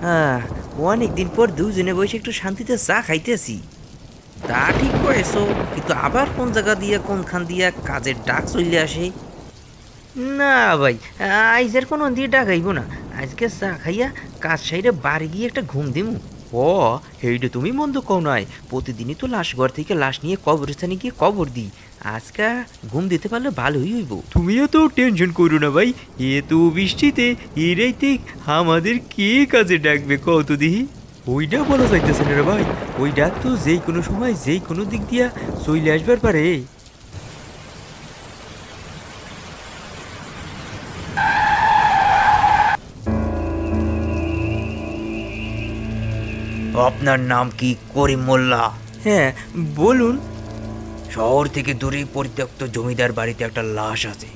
হ্যাঁ, অনেকদিন পর দুজনে বসে একটু শান্তিতে চা খাইতেছি। তা ঠিক করেছো, কিন্তু আবার কোন জায়গা দিয়ে কোনখান দিয়া কাজের ডাক চলে আসে। না ভাই, আইজের কোনো দিয়ে ডাকাইব না। আজকে চা খাইয়া কাজ সাইডে বাড়ি গিয়ে একটা ঘুম দিমু। ও, এইটা তুমি মন্দ কও নাই। প্রতিদিনই তো লাশ ঘর থেকে লাশ নিয়ে কবরস্থানে গিয়ে কবর দিই। আজকে ঘুম দিতে পারলে ভালোই হইব। তুমিও তো টেনশন করো না ভাই। এ তো বৃষ্টিতে এরাইতে আমাদের কে কাজে ডাকবে কত দিহি। ওইটা বলা যাইতেছে না রে ভাই। ওই ডাক তো যেই কোনো সময় যেই কোনো দিক দিয়া চলে আসবার পারে। আপনার নাম কি করিম মোল্লা? হ্যাঁ, বলুন। শহর থেকে দূরে পরিত্যক্ত জমিদার বাড়িতে একটা লাশ আছে।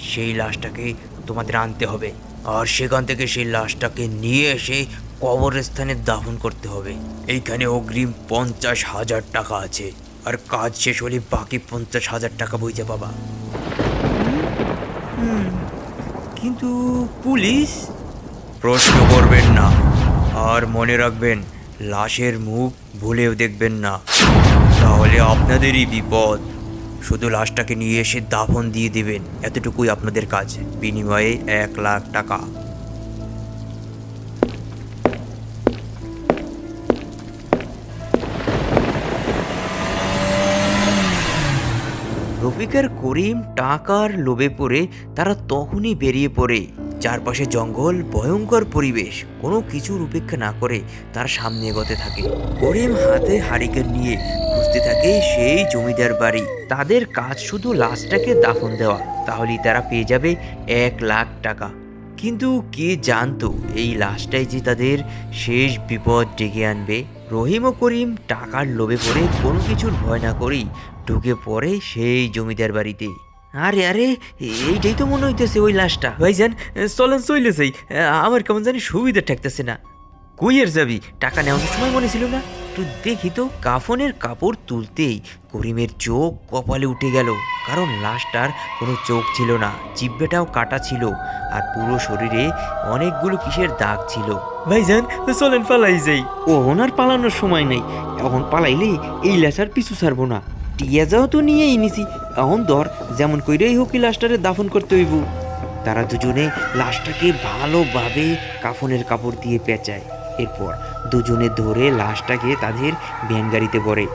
সেই লাশটাকে তোমাদের আনতে হবে, আর সেখান থেকে সেই লাশটাকে নিয়ে এসে কবরস্থানে দাফন করতে হবে। এইখানে অগ্রিম 50,000 টাকা আছে, আর কাজ শেষ হলে বাকি 50,000 টাকা বইতে পাবা। কিন্তু পুলিশ? প্রশ্ন করবেন না, আর মনে রাখবেন লাশের মুখ ভুলেও দেখবেন না, তাহলে আপনাদেরই বিপদ। শুধু লাশটাকে নিয়ে এসে দাফন দিয়ে দেবেন, এতটুকুই আপনাদের কাজ। বিনিময়ে 1,00,000 টাকা। রফিক আর করিম টাকার লোভে পড়ে তারা তখনই বেরিয়ে পড়ে। চারপাশে জঙ্গল, ভয়ঙ্কর পরিবেশ, কোনো কিছুর উপেক্ষা না করে তার সামনে এগোতে থাকে। করিম হাতে হারিকেন নিয়ে খুঁজতে থাকে সেই জমিদার বাড়ি। তাদের কাজ শুধু লাশটাকে দাফন দেওয়া, তাহলেই তারা পেয়ে যাবে 1,00,000 টাকা। কিন্তু কে জানতো এই লাশটাই যে তাদের শেষ বিপদ ডেকে আনবে। রহিম ও করিম টাকার লোভে পড়ে কোনো কিছুর ভয় না করেই ঢুকে পড়ে সেই জমিদার বাড়িতে। আরে আরে, এইটাই তো মনে হইতেছে ওই লাশটা। ভাইজান, চলেন চলে যাই। আমার কেমন জানি সুবিধা ঠেকতেছে না। কইয়ের যাবি? টাকা নেওয়ার সময় মনে ছিল না? একটু দেখি তো। কাফনের কাপড় তুলতেই করিমের চোখ কপালে উঠে গেল, কারণ লাশটার কোনো চোখ ছিল না, জিহ্বাটাও কাটা ছিল, আর পুরো শরীরে অনেকগুলো কিসের দাগ ছিল। ভাইজান, চলেন পালাই যাই। ও, ওনার পালানোর সময় নেই। এখন পালাইলে এই লাশার পিছু ছাড়বো না। টিয়া যাও তো নিয়েই নিছি। এখন ধর যেমন কইরেই হোক এই লাশটারে দাফন করতে হইব। তারা দুজনে লাশটাকে ভালোভাবে কাফনের কাপড় দিয়ে পেঁচায়। এরপর দুজনে ধরে লাশটাকে তাদের ভ্যান গাড়িতে ভরে।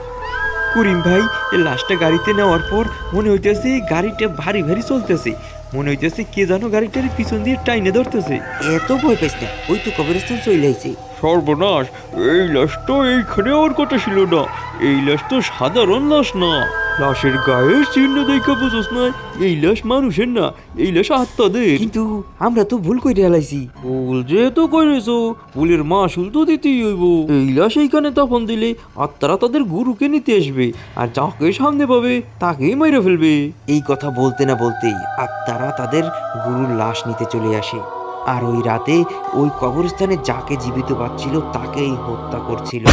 করিম ভাই, এই লাশটা গাড়িতে নেওয়ার পর মনে হইতেছে গাড়িটা ভারী ভারী চলতেছে। মনে হইতেছে কে যেন গাড়িটার পিছন দিয়ে টাইনে ধরতেছে। এত ভয় পাইস না, ওই তো কবরস্থান চলে আইছে। সর্বনাশ! এই লাশ তো এইখানে আর কথা ছিল না। এই লাশ তো সাধারণ লাশ না। লাশের গায়ে চিহ্ন দেখা বুঝোস না? এই লাশ মানুষের না, এই লাশ আত্মাদের। কিন্তু আমরা তো ভুল কইরা লাইছি। ভুল যেহেতু করেছো, ভুলের মাসুল তো দিতেই হইব। এই লাশ এইখানে তখন দিলে আত্মারা তাদের গুরুকে নিতে আসবে, আর যাকে সামনে পাবে তাকেই মেরে ফেলবে। এই কথা বলতে না বলতেই আত্মারা তাদের গুরুর লাশ নিতে চলে আসে। আর ওই রাতে ওই কবরস্থানে যাকে জীবিত পাচ্ছিল তাকেই হত্যা করছিল।